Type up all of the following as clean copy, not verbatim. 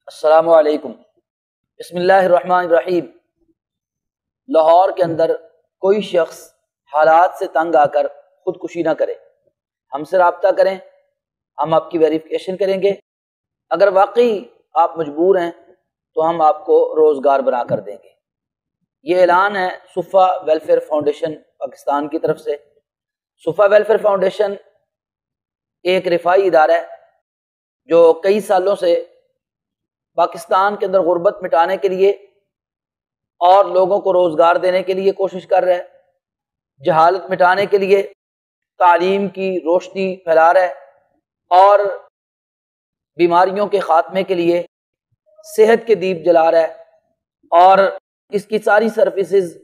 السلام علیکم۔ بسم اللہ الرحمن الرحیم۔ لاہور کے اندر کوئی شخص حالات سے تنگ آ کر خودکشی نہ کرے، ہم سے رابطہ کریں، ہم آپ کی ویریفیکیشن کریں گے۔ اگر واقعی آپ مجبور ہیں تو ہم آپ کو روزگار بنا کر دیں گے۔ یہ اعلان ہے صفا ویلفیئر فاؤنڈیشن پاکستان کی طرف سے۔ صفا ویلفیئر فاؤنڈیشن ایک رفاہی ادارہ ہے جو کئی سالوں سے پاکستان کے اندر غربت مٹانے کے لیے اور لوگوں کو روزگار دینے کے لیے کوشش کر رہا ہے، جہالت مٹانے کے لیے تعلیم کی روشنی پھیلا رہا ہے اور بیماریوں کے خاتمے کے لیے صحت کے دیپ جلا رہا ہے، اور اس کی ساری سروسز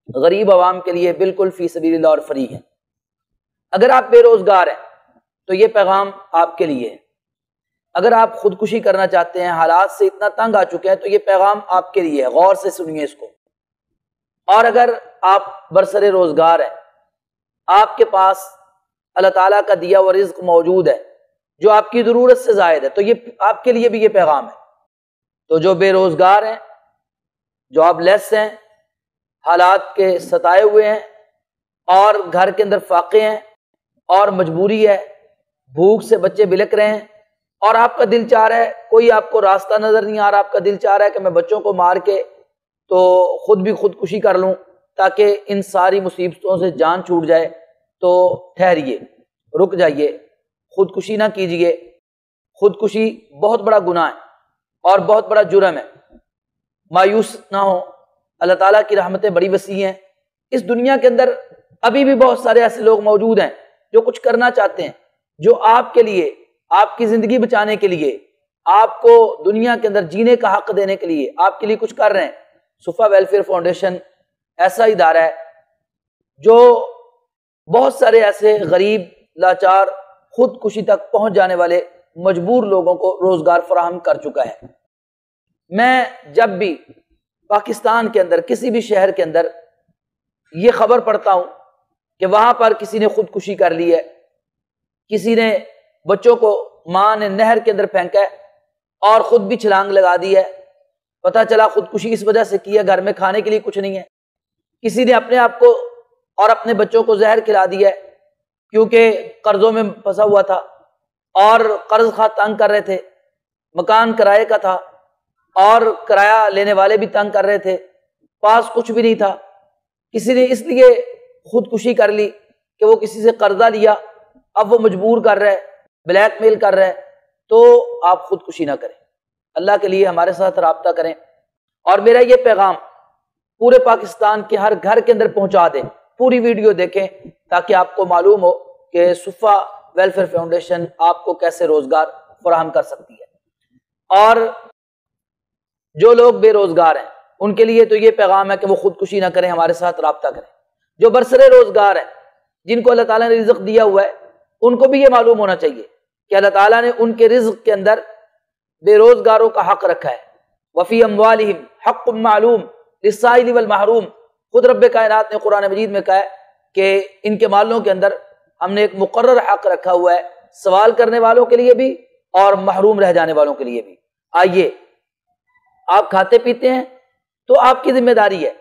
غریب عوام کے لیے بالکل فی سبیل اللہ اور فری ہیں۔ اگر آپ بے روزگار ہیں تو یہ پیغام آپ کے لیے ہے۔ اگر آپ خودکشی کرنا چاہتے ہیں، حالات سے اتنا تنگ آ چکے ہیں، تو یہ پیغام آپ کے لیے ہے، غور سے سنیے اس کو۔ اور اگر آپ برسر روزگار ہیں، آپ کے پاس اللہ تعالیٰ کا دیا ہوا رزق موجود ہے جو آپ کی ضرورت سے زائد ہے، تو یہ آپ کے لیے بھی یہ پیغام ہے۔ تو جو بے روزگار ہیں، جاب لیس ہیں، حالات کے ستائے ہوئے ہیں اور گھر کے اندر فاقے ہیں اور مجبوری ہے، بھوک سے بچے بلک رہے ہیں، اور آپ کا دل چاہ رہا ہے، کوئی آپ کو راستہ نظر نہیں آ رہا، آپ کا دل چاہ رہا ہے کہ میں بچوں کو مار کے تو خود بھی خودکشی کر لوں تاکہ ان ساری مصیبتوں سے جان چھوٹ جائے، تو ٹھہریے، رک جائیے، خودکشی نہ کیجیے۔ خودکشی بہت بڑا گناہ ہے اور بہت بڑا جرم ہے۔ مایوس نہ ہو، اللہ تعالیٰ کی رحمتیں بڑی وسیع ہیں۔ اس دنیا کے اندر ابھی بھی بہت سارے ایسے لوگ موجود ہیں جو کچھ کرنا چاہتے ہیں، جو آپ کے لیے، آپ کی زندگی بچانے کے لیے، آپ کو دنیا کے اندر جینے کا حق دینے کے لیے آپ کے لیے کچھ کر رہے ہیں۔ صفا ویلفیئر فاؤنڈیشن ایسا ادارہ ہے جو بہت سارے ایسے غریب، لاچار، خودکشی تک پہنچ جانے والے مجبور لوگوں کو روزگار فراہم کر چکا ہے۔ میں جب بھی پاکستان کے اندر کسی بھی شہر کے اندر یہ خبر پڑھتا ہوں کہ وہاں پر کسی نے خودکشی کر لی ہے، کسی نے بچوں کو ماں نے نہر کے اندر پھینکا ہے اور خود بھی چھلانگ لگا دی ہے، پتہ چلا خودکشی اس وجہ سے کی ہے، گھر میں کھانے کے لیے کچھ نہیں ہے، کسی نے اپنے آپ کو اور اپنے بچوں کو زہر کھلا دیا ہے کیونکہ قرضوں میں پھنسا ہوا تھا اور قرض خواہ تنگ کر رہے تھے، مکان کرائے کا تھا اور کرایہ لینے والے بھی تنگ کر رہے تھے، پاس کچھ بھی نہیں تھا، کسی نے اس لیے خودکشی کر لی کہ وہ کسی سے قرضہ لیا، اب وہ مجبور کر رہا ہے، بلیک میل کر رہا ہے، تو آپ خودکشی نہ کریں، اللہ کے لیے ہمارے ساتھ رابطہ کریں۔ اور میرا یہ پیغام پورے پاکستان کے ہر گھر کے اندر پہنچا دیں، پوری ویڈیو دیکھیں تاکہ آپ کو معلوم ہو کہ صفا ویلفیئر فاؤنڈیشن آپ کو کیسے روزگار فراہم کر سکتی ہے۔ اور جو لوگ بے روزگار ہیں ان کے لیے تو یہ پیغام ہے کہ وہ خودکشی نہ کریں، ہمارے ساتھ رابطہ کریں۔ جو برسر روزگار ہیں، جن کو اللہ تعالیٰ نے رزق دیا ہوا ہے، ان کو بھی یہ معلوم ہونا چاہیے کہ اللہ تعالیٰ نے ان کے رزق کے اندر بے روزگاروں کا حق رکھا ہے۔ وفی اموالہم حق معلوم للسائل والمحروم، خود رب کائنات نے قرآن مجید میں کہا ہے کہ ان کے مالوں کے اندر ہم نے ایک مقرر حق رکھا ہوا ہے، سوال کرنے والوں کے لیے بھی اور محروم رہ جانے والوں کے لیے بھی۔ آئیے، آپ کھاتے پیتے ہیں تو آپ کی ذمہ داری ہے،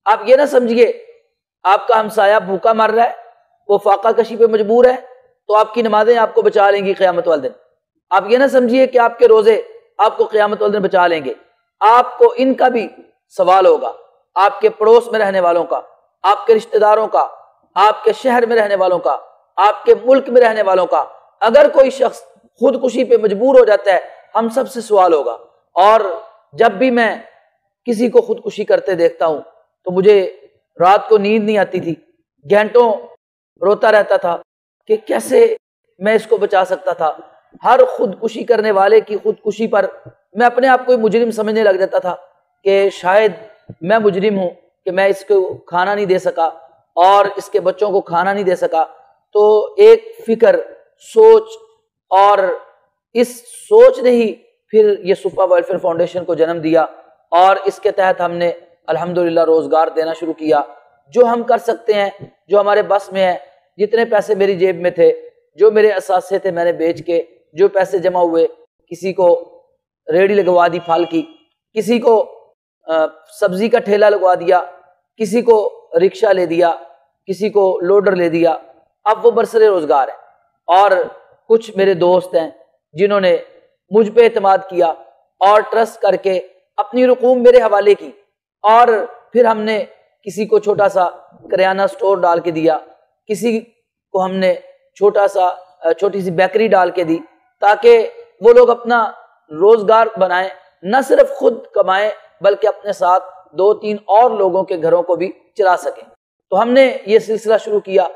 آپ یہ نہ سمجھیے آپ کا ہمسایہ بھوکا مر رہا ہے، وہ فاقہ کشی پہ مجبور ہے تو آپ کی نمازیں آپ کو بچا لیں گی قیامت والے دن۔ آپ یہ نہ سمجھیے کہ آپ کے روزے آپ کو قیامت والے دن بچا لیں گے، آپ کو ان کا بھی سوال ہوگا، آپ کے پڑوس میں رہنے والوں کا، آپ کے رشتہ داروں کا، آپ کے شہر میں رہنے والوں کا، آپ کے ملک میں رہنے والوں کا۔ اگر کوئی شخص خودکشی پہ مجبور ہو جاتا ہے، ہم سب سے سوال ہوگا۔ اور جب بھی میں کسی کو خودکشی کرتے دیکھتا ہوں تو مجھے رات کو نیند نہیں آتی تھی، گھنٹوں روتا رہتا تھا کہ کیسے میں اس کو بچا سکتا تھا۔ ہر خودکشی کرنے والے کی خودکشی پر میں اپنے آپ کو مجرم سمجھنے لگ جاتا تھا کہ شاید میں مجرم ہوں کہ میں اس کو کھانا نہیں دے سکا اور اس کے بچوں کو کھانا نہیں دے سکا۔ تو ایک فکر، سوچ، اور اس سوچ نے ہی پھر یہ صفا ویلفیئر فاؤنڈیشن کو جنم دیا، اور اس کے تحت ہم نے الحمدللہ روزگار دینا شروع کیا۔ جو ہم کر سکتے ہیں، جو ہمارے بس میں ہے، جتنے پیسے میری جیب میں تھے، جو میرے اثاثے تھے میں نے بیچ کے جو پیسے جمع ہوئے، کسی کو ریڑھی لگوا دی پھل کی، کسی کو سبزی کا ٹھیلا لگوا دیا، کسی کو رکشہ لے دیا، کسی کو لوڈر لے دیا، اب وہ برسر روزگار ہیں۔ اور کچھ میرے دوست ہیں جنہوں نے مجھ پہ اعتماد کیا اور ٹرسٹ کر کے اپنی رقوم میرے حوالے کی، اور پھر ہم نے کسی کو چھوٹا سا کریانہ سٹور ڈال کے دیا، کسی کو ہم نے چھوٹی سی بیکری ڈال کے دی، تاکہ وہ لوگ اپنا روزگار بنائیں، نہ صرف خود کمائیں بلکہ اپنے ساتھ 2-3 اور لوگوں کے گھروں کو بھی چلا سکیں۔ تو ہم نے یہ سلسلہ شروع کیا،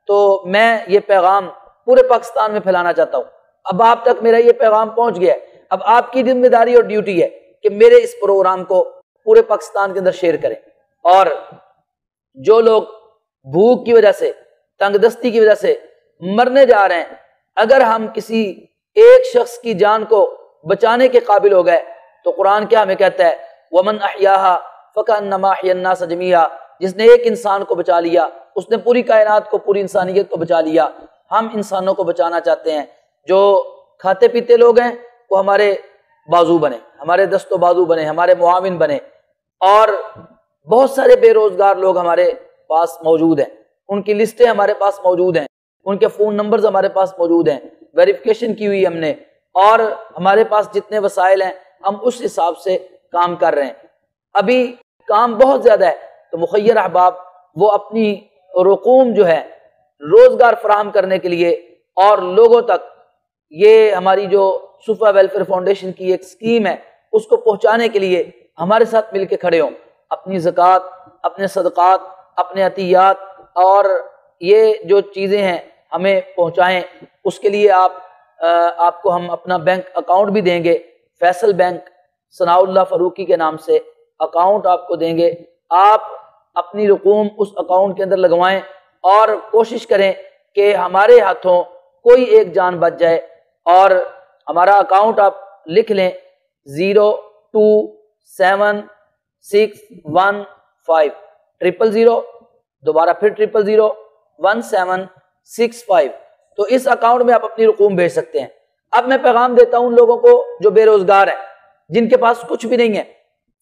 تو میں یہ پیغام پورے پاکستان میں پھیلانا چاہتا ہوں۔ اب آپ تک میرا یہ پیغام پہنچ گیا ہے، اب آپ کی ذمہ داری اور ڈیوٹی ہے کہ میرے اس پروگرام کو پورے پاکستان کے اندر شیئر کریں، اور جو لوگ بھوک کی وجہ سے، تنگ دستی کی وجہ سے مرنے جا رہے ہیں، اگر ہم کسی ایک شخص کی جان کو بچانے کے قابل ہو گئے تو قرآن کیا ہمیں کہتا ہے؟ وَمَنْ أَحْيَاهَا فَكَأَنَّمَا أَحْيَا النَّاسَ جَمِيعًا، جس نے ایک انسان کو بچا لیا اس نے پوری کائنات کو، پوری انسانیت کو بچا لیا۔ ہم انسانوں کو بچانا چاہتے ہیں، جو کھاتے پیتے لوگ ہیں وہ ہمارے بازو بنے، ہمارے دست و بازو بنے، ہمارے معاون بنے، اور بہت سارے بے روزگار لوگ ہمارے پاس موجود ہیں، ان کی لسٹیں ہمارے پاس موجود ہیں، ان کے فون نمبرز ہمارے پاس موجود ہیں، ویریفیکیشن کی ہوئی ہم نے، اور ہمارے پاس جتنے وسائل ہیں ہم اس حساب سے کام کر رہے ہیں۔ ابھی کام بہت زیادہ ہے، تو مخیر احباب وہ اپنی رقوم جو ہے روزگار فراہم کرنے کے لیے اور لوگوں تک یہ ہماری جو صفا ویلفیئر فاؤنڈیشن کی ایک اسکیم ہے اس کو پہنچانے کے لیے ہمارے ساتھ مل کے کھڑے ہوں، اپنی زکوٰۃ، اپنے صدقات، اپنے عطیات اور یہ جو چیزیں ہیں ہمیں پہنچائیں۔ اس کے لیے آپ کو ہم اپنا بینک اکاؤنٹ بھی دیں گے، فیصل بینک ثناء اللہ فاروقی کے نام سے اکاؤنٹ آپ کو دیں گے، آپ اپنی رقوم اس اکاؤنٹ کے اندر لگوائیں اور کوشش کریں کہ ہمارے ہاتھوں کوئی ایک جان بچ جائے۔ اور ہمارا اکاؤنٹ آپ لکھ لیں 0271615 دوبارہ پھر 0001765، تو اس اکاؤنٹ میں آپ اپنی رقوم بھیج سکتے ہیں۔ اب میں پیغام دیتا ہوں ان لوگوں کو جو بے روزگار ہیں، جن کے پاس کچھ بھی نہیں ہے،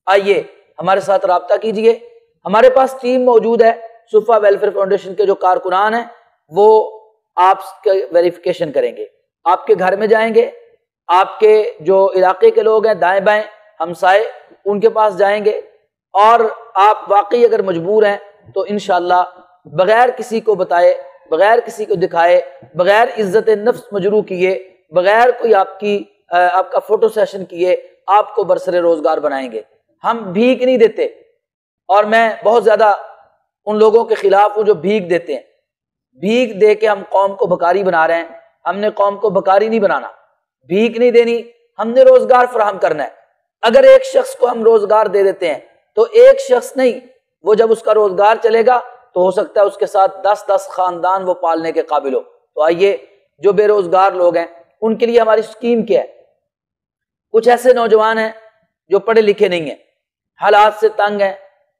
آئیے ہمارے ساتھ رابطہ کیجئے، ہمارے پاس ٹیم موجود ہے، صفا ویلفیئر فاؤنڈیشن کے جو کارکنان ہیں وہ آپ کے ویریفیکیشن کریں گے، آپ کے گھر میں جائیں گے، آپ کے جو علاقے کے لوگ ہیں دائیں بائیں ہمسائے ان کے پاس جائیں گے، اور آپ واقعی اگر مجبور ہیں تو انشاءاللہ بغیر کسی کو بتائے، بغیر کسی کو دکھائے، بغیر عزت نفس مجروح کیے، بغیر کوئی آپ کا فوٹو سیشن کیے آپ کو برسر روزگار بنائیں گے۔ ہم بھیک نہیں دیتے، اور میں بہت زیادہ ان لوگوں کے خلاف ہوں جو بھیک دیتے ہیں۔ بھیک دے کے ہم قوم کو بھکاری بنا رہے ہیں، ہم نے قوم کو بھکاری نہیں بنانا، بھیک نہیں دینی، ہم نے روزگار فراہم کرنا ہے۔ اگر ایک شخص کو ہم روزگار دے دیتے ہیں تو ایک شخص نہیں، وہ جب اس کا روزگار چلے گا تو ہو سکتا ہے اس کے ساتھ 10 خاندان وہ پالنے کے قابل ہو۔ تو آئیے جو بے روزگار لوگ ہیں ان کے لیے ہماری اسکیم کیا ہے؟ کچھ ایسے نوجوان ہیں جو پڑھے لکھے نہیں ہیں، حالات سے تنگ ہیں،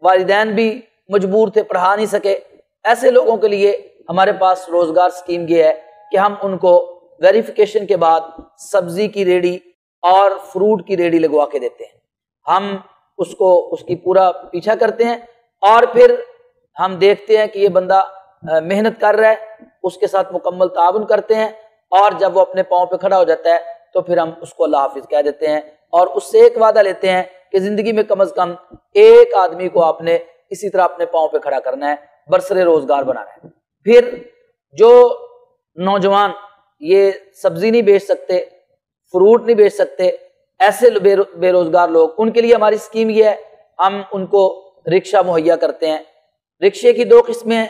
والدین بھی مجبور تھے، پڑھا نہیں سکے، ایسے لوگوں کے لیے ہمارے پاس روزگار اسکیم یہ ہے کہ ہم ان کو ویریفیکیشن کے بعد سبزی کی ریڑھی اور فروٹ کی ریڑھی لگوا کے دیتے ہیں۔ ہم اس کی پورا پیچھا کرتے ہیں، اور پھر ہم دیکھتے ہیں کہ یہ بندہ محنت کر رہا ہے، اس کے ساتھ مکمل تعاون کرتے ہیں، اور جب وہ اپنے پاؤں پہ کھڑا ہو جاتا ہے تو پھر ہم اس کو اللہ حافظ کہہ دیتے ہیں، اور اس سے ایک وعدہ لیتے ہیں کہ زندگی میں کم از کم ایک آدمی کو آپ نے اسی طرح اپنے پاؤں پہ کھڑا کرنا ہے، برسر روزگار بنانا ہے۔ پھر جو نوجوان یہ سبزی نہیں بیچ سکتے، فروٹ نہیں بیچ سکتے، ایسے بے روزگار لوگ، ان کے لیے ہماری اسکیم یہ ہے، ہم ان کو رکشہ مہیا کرتے ہیں۔ رکشے کی 2 قسمیں ہیں،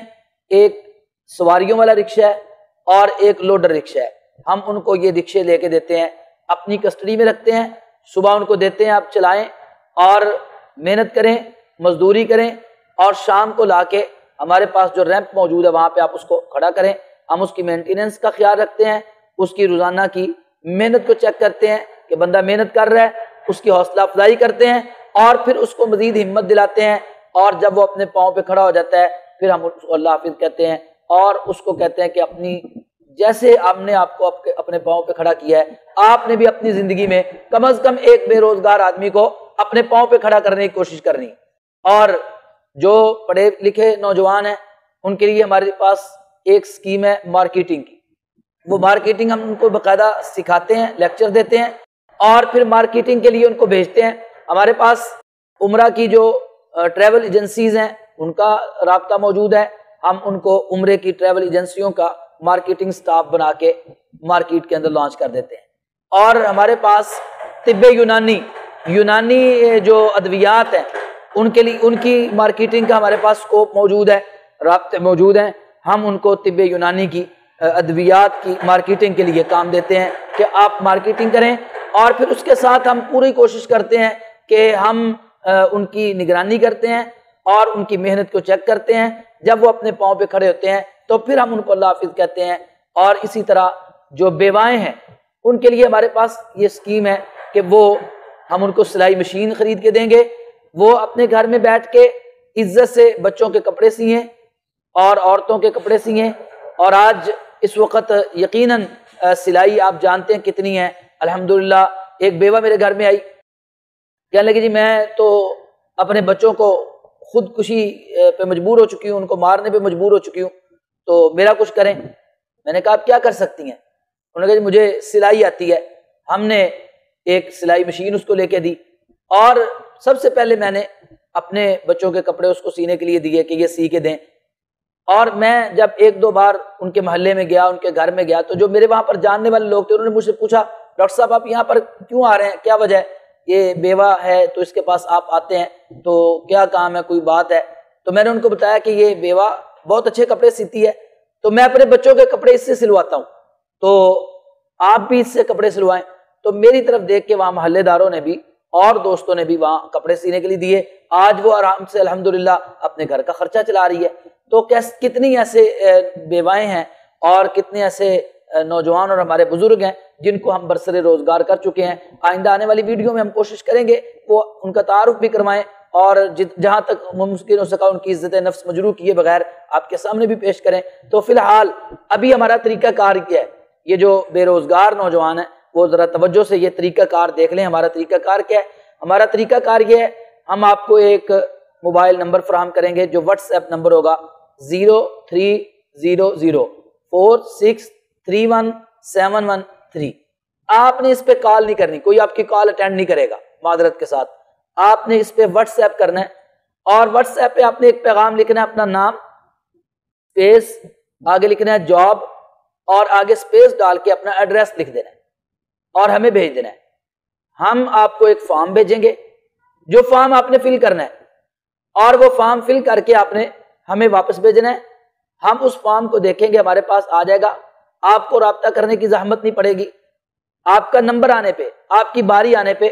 ایک سواریوں والا رکشہ ہے اور ایک لوڈر رکشہ ہے۔ ہم ان کو یہ رکشے لے کے دیتے ہیں، اپنی کسٹڈی میں رکھتے ہیں، صبح ان کو دیتے ہیں آپ چلائیں اور محنت کریں، مزدوری کریں، اور شام کو لا کے ہمارے پاس جو ریمپ موجود ہے وہاں پہ آپ اس کو کھڑا کریں۔ ہم اس کی مینٹیننس کا خیال رکھتے ہیں، اس کی روزانہ کی محنت کو چیک کرتے ہیں کہ بندہ محنت کر رہا ہے، اس کی حوصلہ افزائی کرتے ہیں، اور پھر اس کو مزید ہمت دلاتے ہیں، اور جب وہ اپنے پاؤں پہ کھڑا ہو جاتا ہے پھر ہم اس کو اللہ حافظ کہتے ہیں، اور اس کو کہتے ہیں کہ اپنی جیسے ہم نے آپ کو اپنے پاؤں پہ کھڑا کیا ہے، آپ نے بھی اپنی زندگی میں کم از کم ایک بے روزگار آدمی کو اپنے پاؤں پہ کھڑا کرنے کی کوشش کرنی۔ اور جو پڑھے لکھے نوجوان ہیں ان کے لیے ہمارے پاس ایک اسکیم ہے مارکیٹنگ کی، وہ مارکیٹنگ ہم ان کو باقاعدہ سکھاتے ہیں، لیکچر دیتے ہیں اور پھر مارکیٹنگ کے لیے ان کو بھیجتے ہیں۔ ہمارے پاس عمرہ کی جو ٹریول ایجنسیز ہیں ان کا رابطہ موجود ہے، ہم ان کو عمرے کی ٹریول ایجنسیوں کا مارکیٹنگ سٹاف بنا کے مارکیٹ کے اندر لانچ کر دیتے ہیں۔ اور ہمارے پاس طب یونانی جو ادویات ہیں ان کے لیے ان کی مارکیٹنگ کا ہمارے پاس اسکوپ موجود ہے، رابطے موجود ہیں، ہم ان کو طب یونانی کی ادویات کی مارکیٹنگ کے لیے کام دیتے ہیں کہ آپ مارکیٹنگ کریں، اور پھر اس کے ساتھ ہم پوری کوشش کرتے ہیں کہ ہم ان کی نگرانی کرتے ہیں اور ان کی محنت کو چیک کرتے ہیں۔ جب وہ اپنے پاؤں پہ کھڑے ہوتے ہیں تو پھر ہم ان کو اللہ حافظ کہتے ہیں۔ اور اسی طرح جو بیوائیں ہیں ان کے لیے ہمارے پاس یہ اسکیم ہے کہ وہ ہم ان کو سلائی مشین خرید کے دیں گے، وہ اپنے گھر میں بیٹھ کے عزت سے بچوں کے کپڑے سیئیں اور عورتوں کے کپڑے سیئیں۔ اور آج اس وقت یقیناً سلائی آپ جانتے ہیں کتنی ہے۔ الحمدللہ ایک بیوہ میرے گھر میں آئی، کہنے لگی جی میں تو اپنے بچوں کو خودکشی پہ مجبور ہو چکی ہوں، ان کو مارنے پہ مجبور ہو چکی ہوں، تو میرا کچھ کریں۔ میں نے کہا آپ کیا کر سکتی ہیں؟ انہوں نے کہا جی مجھے سلائی آتی ہے۔ ہم نے ایک سلائی مشین اس کو لے کے دی اور سب سے پہلے میں نے اپنے بچوں کے کپڑے اس کو سینے کے لیے دیے کہ یہ سی کے دیں۔ اور میں جب ایک دو بار ان کے محلے میں گیا، ان کے گھر میں گیا، تو جو میرے وہاں پر جاننے والے لوگ تھے انہوں نے مجھ سے پوچھا ڈاکٹر صاحب آپ یہاں پر کیوں آ رہے ہیں، کیا وجہ ہے؟ یہ بیوہ ہے تو اس کے پاس آپ آتے ہیں تو کیا کام ہے، کوئی بات ہے؟ تو میں نے ان کو بتایا کہ یہ بیوہ بہت اچھے کپڑے سیتی ہے تو میں اپنے بچوں کے کپڑے اس سے سلواتا ہوں، تو آپ بھی اس سے کپڑے سلوائیں۔ تو میری طرف دیکھ کے وہاں محلے داروں نے بھی اور دوستوں نے بھی وہاں کپڑے سینے کے لیے دیے۔ آج وہ آرام سے الحمدللہ اپنے گھر کا خرچہ چلا رہی ہے۔ تو کتنی ایسے بیوائیں ہیں اور کتنے ایسے نوجوان اور ہمارے بزرگ ہیں جن کو ہم برسر روزگار کر چکے ہیں۔ آئندہ آنے والی ویڈیو میں ہم کوشش کریں گے وہ ان کا تعارف بھی کروائیں اور جہاں تک ممکن ہو سکا ان کی عزت نفس مجروح کیے بغیر آپ کے سامنے بھی پیش کریں۔ تو فی الحال ابھی ہمارا طریقہ کار کیا ہے، یہ جو بے روزگار نوجوان ہیں وہ ذرا توجہ سے یہ طریقہ کار دیکھ لیں۔ ہمارا طریقہ کار کیا ہے؟ ہمارا طریقہ کار یہ ہے، ہم آپ کو ایک موبائل نمبر فراہم کریں گے جو واٹس ایپ نمبر ہوگا 030046317113۔ آپ نے اس پہ کال نہیں کرنی، کوئی آپ کی کال اٹینڈ نہیں کرے گا، معذرت کے ساتھ۔ آپ نے اس پہ واٹس ایپ کرنا ہے اور واٹس ایپ پہ آپ نے ایک پیغام لکھنا ہے، اپنا نام اسپیس آگے لکھنا ہے جاب اور آگے اسپیس ڈال کے اپنا ایڈریس لکھ دینا ہے اور ہمیں بھیج دینا ہے۔ ہم آپ کو ایک فارم بھیجیں گے، جو فارم آپ نے فل کرنا ہے اور وہ فارم فل کر کے آپ نے ہمیں واپس بھیجنا ہے۔ ہم اس فارم کو دیکھیں گے، ہمارے پاس آ جائے گا، آپ کو رابطہ کرنے کی زحمت نہیں پڑے گی۔ آپ کا نمبر آنے پہ، آپ کی باری آنے پہ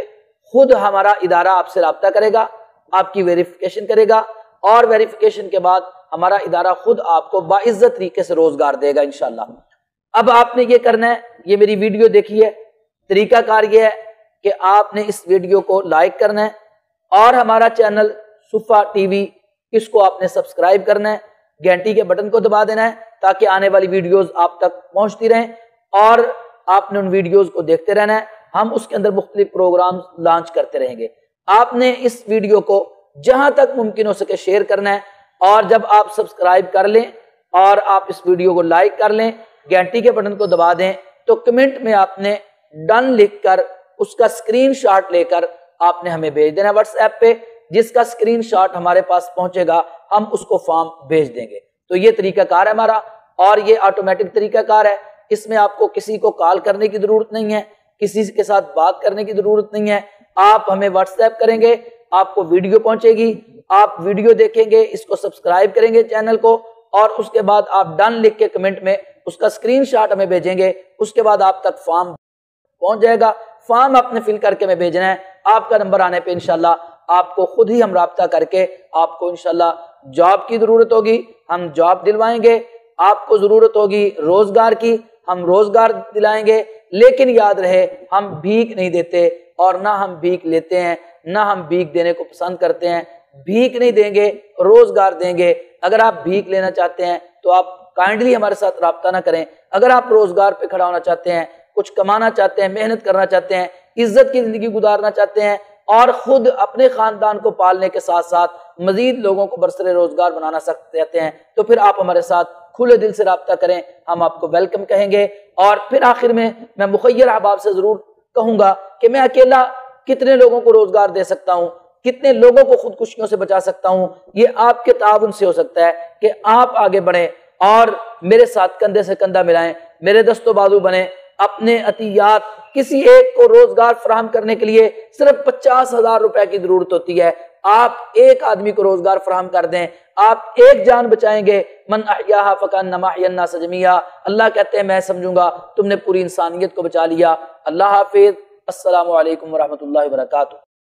خود ہمارا ادارہ آپ سے رابطہ کرے گا، آپ کی ویریفیکیشن کرے گا اور ویریفیکیشن کے بعد ہمارا ادارہ خود آپ کو باعزت طریقے سے روزگار دے گا انشاءاللہ۔ اب آپ نے یہ کرنا ہے، یہ میری ویڈیو دیکھی ہے، طریقہ کار یہ ہے کہ آپ نے اس ویڈیو کو لائک کرنا ہے اور ہمارا چینل صفا ٹی وی اس کو آپ نے سبسکرائب کرنا ہے، گھنٹی کے بٹن کو دبا دینا ہے تاکہ آنے والی ویڈیوز آپ تک پہنچتی رہیں اور آپ نے ان ویڈیوز کو دیکھتے رہنا ہے۔ ہم اس کے اندر مختلف پروگرام لانچ کرتے رہیں گے۔ آپ نے اس ویڈیو کو جہاں تک ممکن ہو سکے شیئر کرنا ہے اور جب آپ سبسکرائب کر لیں اور آپ اس ویڈیو کو لائک کر لیں، گھنٹی کے بٹن کو دبا دیں، تو کمنٹ میں آپ نے ڈن لکھ کر اس کا اسکرین شاٹ لے کر آپ نے ہمیں بھیج دینا واٹس ایپ پہ، جس کا اسکرین شاٹ ہمارے پاس پہنچے گا ہم اس کو فارم بھیج دیں گے۔ تو یہ طریقہ کار ہے ہمارا اور یہ آٹومیٹک طریقہ کار ہے، اس میں آپ کو کسی کو کال کرنے کی ضرورت نہیں ہے، کسی کے ساتھ بات کرنے کی ضرورت نہیں ہے۔ آپ ہمیں واٹس ایپ کریں گے، آپ کو ویڈیو پہنچے گی، آپ ویڈیو دیکھیں گے، اس کو سبسکرائب کریں گے چینل کو اور اس کے بعد آپ ڈن لکھ کے کمنٹ میں اس کا اسکرین شاٹ ہمیں بھیجیں گے، اس کے بعد آپ تک فارم پہنچ جائے گا۔ فارم آپ نے فل کر کے ہمیں بھیجنا ہے، آپ کا نمبر آنے پہ انشاءاللہ آپ کو خود ہی ہم رابطہ کر کے آپ کو انشاءاللہ جاب کی ضرورت ہوگی ہم جاب دلوائیں گے، آپ کو ضرورت ہوگی روزگار کی ہم روزگار دلائیں گے۔ لیکن یاد رہے ہم بھیک نہیں دیتے اور نہ ہم بھیک لیتے ہیں، نہ ہم بھیک دینے کو پسند کرتے ہیں۔ بھیک نہیں دیں گے، روزگار دیں گے۔ اگر آپ بھیک لینا چاہتے ہیں تو آپ کائنڈلی ہمارے ساتھ رابطہ نہ کریں۔ اگر آپ روزگار پہ کھڑا ہونا چاہتے ہیں، کچھ کمانا چاہتے ہیں، محنت کرنا چاہتے ہیں، عزت کی زندگی گزارنا چاہتے ہیں اور خود اپنے خاندان کو پالنے کے ساتھ ساتھ مزید لوگوں کو برسر روزگار بنانا چاہتے ہیں، تو پھر آپ ہمارے ساتھ کھلے دل سے رابطہ کریں، ہم آپ کو ویلکم کہیں گے۔ اور پھر آخر میں مخیر احباب سے ضرور کہوں گا کہ میں اکیلا کتنے لوگوں کو روزگار دے سکتا ہوں، کتنے لوگوں کو خودکشیوں سے بچا سکتا ہوں، یہ آپ کے تعاون سے ہو سکتا ہے کہ آپ آگے بڑھیں اور میرے ساتھ کندھے سے کندھا ملائیں، میرے دست و بازو بنیں۔ اپنے عطیات، کسی ایک کو روزگار فراہم کرنے کے لیے صرف 50,000 روپے کی ضرورت ہوتی ہے، آپ ایک آدمی کو روزگار فراہم کر دیں، آپ ایک جان بچائیں گے۔ من احیاھا فکانما احیا الناس جمیعا، اللہ کہتے ہیں میں سمجھوں گا تم نے پوری انسانیت کو بچا لیا۔ اللہ حافظ، السلام علیکم ورحمۃ اللہ وبرکاتہ۔